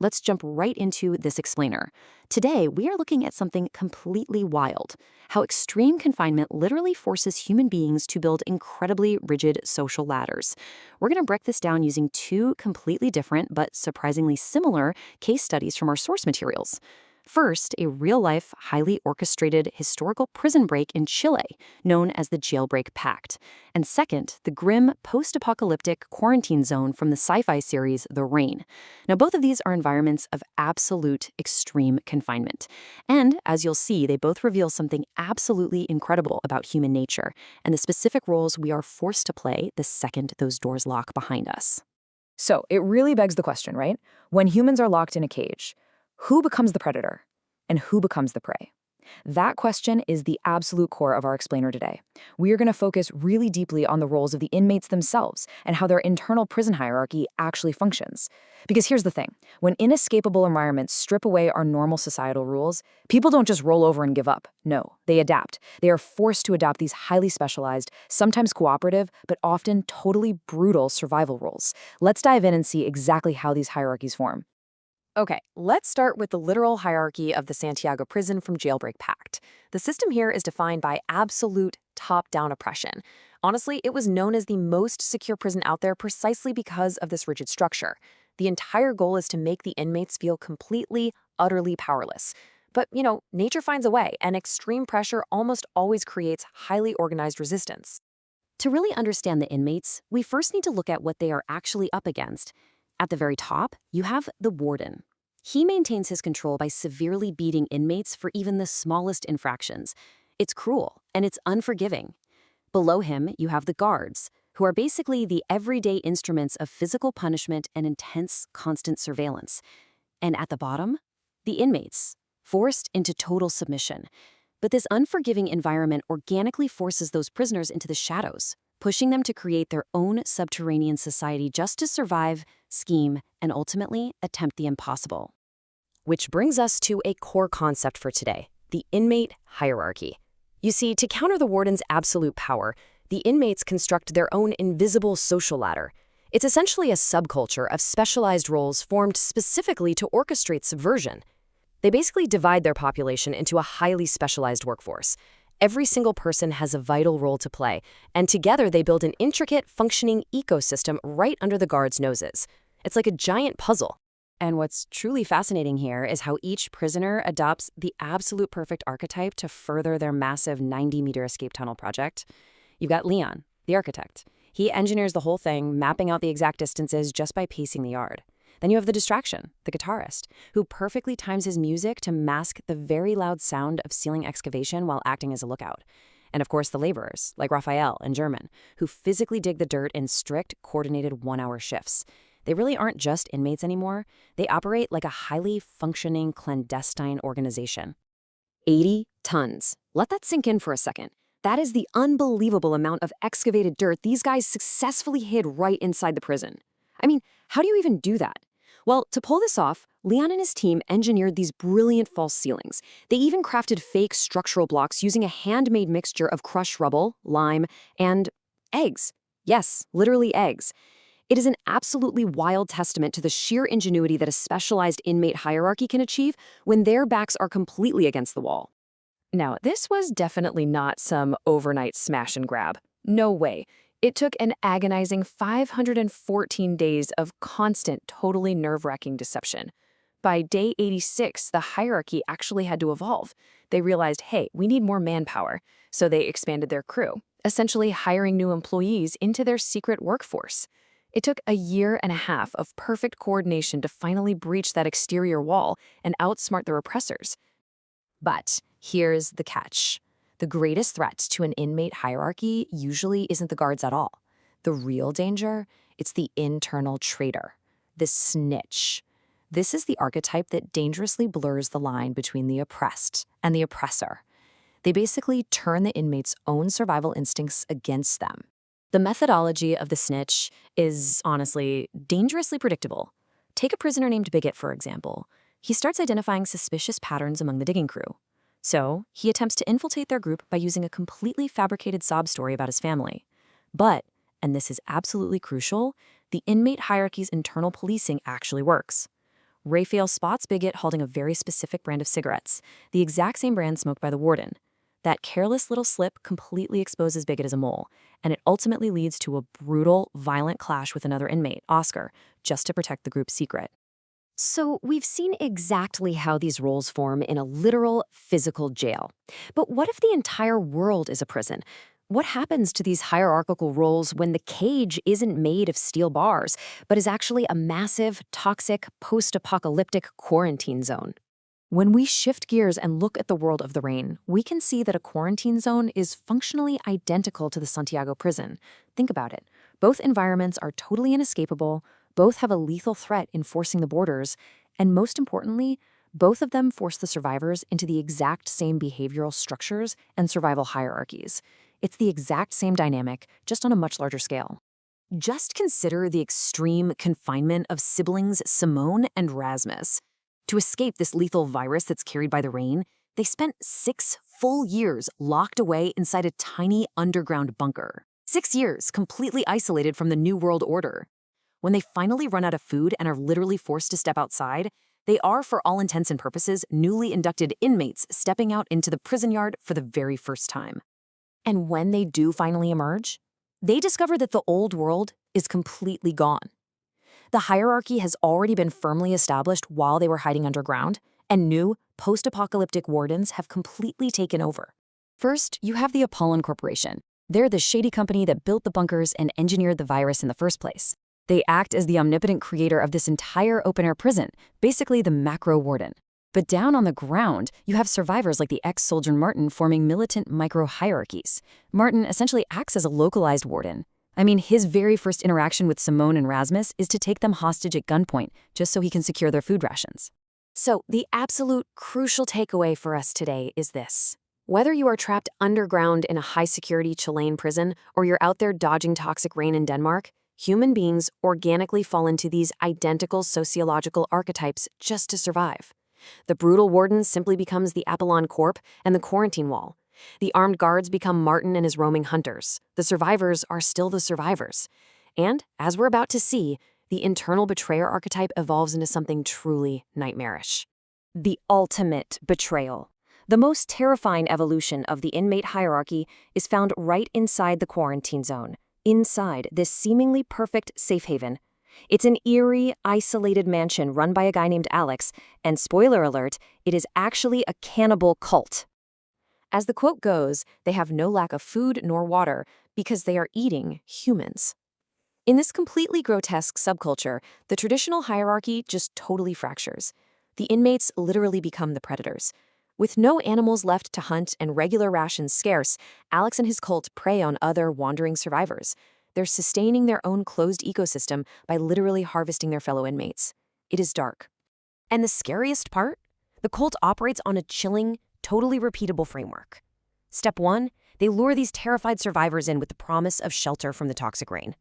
let's jump right into this explainer. Today, we are looking at something completely wild: how extreme confinement literally forces human beings to build incredibly rigid social ladders. We're going to break this down using two completely different but surprisingly similar case studies from our source materials. First, a real-life, highly orchestrated historical prison break in Chile, known as the Jailbreak Pact. And second, the grim, post-apocalyptic quarantine zone from the sci-fi series The Rain. Now, both of these are environments of absolute extreme confinement. And, as you'll see, they both reveal something absolutely incredible about human nature and the specific roles we are forced to play the second those doors lock behind us. So it really begs the question, right? When humans are locked in a cage, who becomes the predator and who becomes the prey? That question is the absolute core of our explainer today. We are going to focus really deeply on the roles of the inmates themselves and how their internal prison hierarchy actually functions. Because here's the thing: when inescapable environments strip away our normal societal rules, people don't just roll over and give up. No, they adapt. They are forced to adopt these highly specialized, sometimes cooperative, but often totally brutal survival roles. Let's dive in and see exactly how these hierarchies form. Okay, let's start with the literal hierarchy of the Santiago prison from Jailbreak Pact. The system here is defined by absolute top-down oppression. Honestly, it was known as the most secure prison out there precisely because of this rigid structure. The entire goal is to make the inmates feel completely, utterly powerless. But, nature finds a way, and extreme pressure almost always creates highly organized resistance. To really understand the inmates, we first need to look at what they are actually up against. At the very top, you have the warden. He maintains his control by severely beating inmates for even the smallest infractions. It's cruel, and it's unforgiving. Below him, you have the guards, who are basically the everyday instruments of physical punishment and intense, constant surveillance. And at the bottom, the inmates, forced into total submission. But this unforgiving environment organically forces those prisoners into the shadows, pushing them to create their own subterranean society just to survive, scheme, and ultimately attempt the impossible. Which brings us to a core concept for today: the inmate hierarchy. You see, to counter the warden's absolute power, the inmates construct their own invisible social ladder. It's essentially a subculture of specialized roles formed specifically to orchestrate subversion. They basically divide their population into a highly specialized workforce. Every single person has a vital role to play, and together they build an intricate, functioning ecosystem right under the guards' noses. It's like a giant puzzle. And what's truly fascinating here is how each prisoner adopts the absolute perfect archetype to further their massive 90-meter escape tunnel project. You've got Leon, the architect. He engineers the whole thing, mapping out the exact distances just by pacing the yard. Then you have the distraction, the guitarist, who perfectly times his music to mask the very loud sound of ceiling excavation while acting as a lookout. And of course, the laborers, like Raphael and German, who physically dig the dirt in strict, coordinated one-hour shifts. They really aren't just inmates anymore. They operate like a highly functioning clandestine organization. 80 tons. Let that sink in for a second. That is the unbelievable amount of excavated dirt these guys successfully hid right inside the prison. I mean, how do you even do that? Well, to pull this off, Leon and his team engineered these brilliant false ceilings. They even crafted fake structural blocks using a handmade mixture of crushed rubble, lime, and eggs. Yes, literally eggs. It is an absolutely wild testament to the sheer ingenuity that a specialized inmate hierarchy can achieve when their backs are completely against the wall. Now, this was definitely not some overnight smash and grab. No way. It took an agonizing 514 days of constant, totally nerve-wracking deception. By day 86, the hierarchy actually had to evolve. They realized, hey, we need more manpower, so they expanded their crew, essentially hiring new employees into their secret workforce. It took a year and a half of perfect coordination to finally breach that exterior wall and outsmart the repressors. But here's the catch. The greatest threat to an inmate hierarchy usually isn't the guards at all. The real danger, it's the internal traitor, the snitch. This is the archetype that dangerously blurs the line between the oppressed and the oppressor. They basically turn the inmate's own survival instincts against them. The methodology of the snitch is, honestly, dangerously predictable. Take a prisoner named Bigot, for example. He starts identifying suspicious patterns among the digging crew. So, he attempts to infiltrate their group by using a completely fabricated sob story about his family. But, and this is absolutely crucial, the inmate hierarchy's internal policing actually works. Raphael spots Bigot holding a very specific brand of cigarettes, the exact same brand smoked by the warden. That careless little slip completely exposes Bigot as a mole, and it ultimately leads to a brutal, violent clash with another inmate, Oscar, just to protect the group's secret. So we've seen exactly how these roles form in a literal, physical jail. But what if the entire world is a prison? What happens to these hierarchical roles when the cage isn't made of steel bars, but is actually a massive, toxic, post-apocalyptic quarantine zone? When we shift gears and look at the world of the rain, we can see that a quarantine zone is functionally identical to the Santiago prison. Think about it. Both environments are totally inescapable, both have a lethal threat enforcing the borders, and most importantly, both of them force the survivors into the exact same behavioral structures and survival hierarchies. It's the exact same dynamic, just on a much larger scale. Just consider the extreme confinement of siblings Simone and Rasmus. To escape this lethal virus that's carried by the rain, they spent 6 full years locked away inside a tiny underground bunker. 6 years completely isolated from the New World Order. When they finally run out of food and are literally forced to step outside, they are, for all intents and purposes, newly inducted inmates stepping out into the prison yard for the very first time. And when they do finally emerge, they discover that the old world is completely gone. The hierarchy has already been firmly established while they were hiding underground, and new, post-apocalyptic wardens have completely taken over. First, you have the Apollon Corporation. They're the shady company that built the bunkers and engineered the virus in the first place. They act as the omnipotent creator of this entire open-air prison, basically the macro warden. But down on the ground, you have survivors like the ex-soldier Martin forming militant micro-hierarchies. Martin essentially acts as a localized warden. I mean, his very first interaction with Simone and Rasmus is to take them hostage at gunpoint, just so he can secure their food rations. So the absolute crucial takeaway for us today is this. Whether you are trapped underground in a high-security Chilean prison or you're out there dodging toxic rain in Denmark, human beings organically fall into these identical sociological archetypes just to survive. The brutal warden simply becomes the Apollon Corp and the quarantine wall. The armed guards become Martin and his roaming hunters. The survivors are still the survivors. And, as we're about to see, the internal betrayer archetype evolves into something truly nightmarish. The ultimate betrayal. The most terrifying evolution of the inmate hierarchy is found right inside the quarantine zone, inside this seemingly perfect safe haven. It's an eerie, isolated mansion run by a guy named Alex, and spoiler alert, it is actually a cannibal cult. As the quote goes, they have no lack of food nor water because they are eating humans. In this completely grotesque subculture, the traditional hierarchy just totally fractures. The inmates literally become the predators. With no animals left to hunt and regular rations scarce, Alex and his cult prey on other wandering survivors. They're sustaining their own closed ecosystem by literally harvesting their fellow inmates. It is dark. And the scariest part? The cult operates on a chilling, totally repeatable framework. Step 1, they lure these terrified survivors in with the promise of shelter from the toxic rain.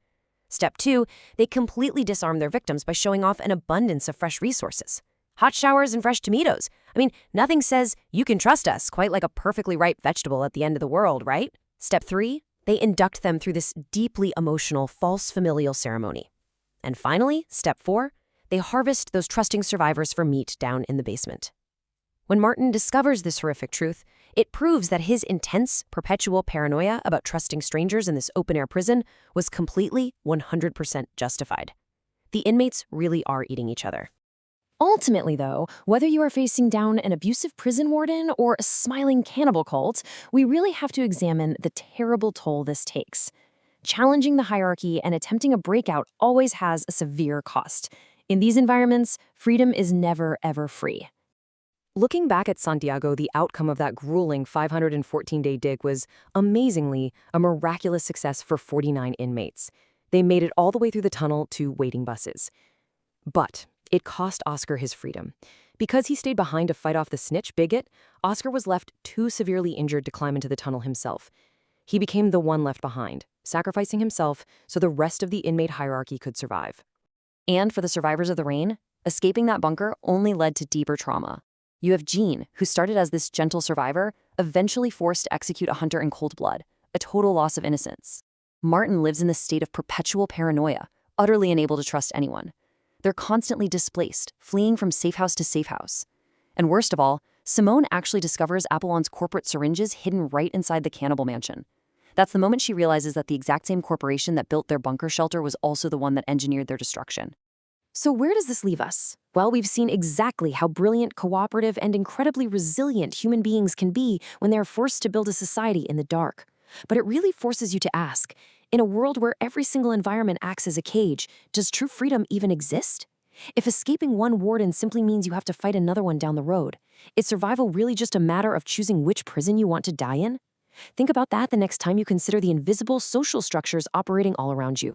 Step 2, they completely disarm their victims by showing off an abundance of fresh resources. Hot showers and fresh tomatoes. I mean, nothing says, you can trust us, quite like a perfectly ripe vegetable at the end of the world, right? Step 3, they induct them through this deeply emotional false familial ceremony. And finally, step 4, they harvest those trusting survivors for meat down in the basement. When Martin discovers this horrific truth, it proves that his intense, perpetual paranoia about trusting strangers in this open-air prison was completely 100% justified. The inmates really are eating each other. Ultimately, though, whether you are facing down an abusive prison warden or a smiling cannibal cult, we really have to examine the terrible toll this takes. Challenging the hierarchy and attempting a breakout always has a severe cost. In these environments, freedom is never, ever free. Looking back at Santiago, the outcome of that grueling 514-day dig was, amazingly, a miraculous success for 49 inmates. They made it all the way through the tunnel to waiting buses. But it cost Oscar his freedom. Because he stayed behind to fight off the snitch bigot, Oscar was left too severely injured to climb into the tunnel himself. He became the one left behind, sacrificing himself so the rest of the inmate hierarchy could survive. And for the survivors of the rain, escaping that bunker only led to deeper trauma. You have Jean, who started as this gentle survivor, eventually forced to execute a hunter in cold blood, a total loss of innocence. Martin lives in this state of perpetual paranoia, utterly unable to trust anyone. They're constantly displaced, fleeing from safe house to safe house. And worst of all, Simone actually discovers Apollon's corporate syringes hidden right inside the cannibal mansion. That's the moment she realizes that the exact same corporation that built their bunker shelter was also the one that engineered their destruction. So where does this leave us? Well, we've seen exactly how brilliant, cooperative, and incredibly resilient human beings can be when they are forced to build a society in the dark. But it really forces you to ask, in a world where every single environment acts as a cage, does true freedom even exist? If escaping one warden simply means you have to fight another one down the road, is survival really just a matter of choosing which prison you want to die in? Think about that the next time you consider the invisible social structures operating all around you.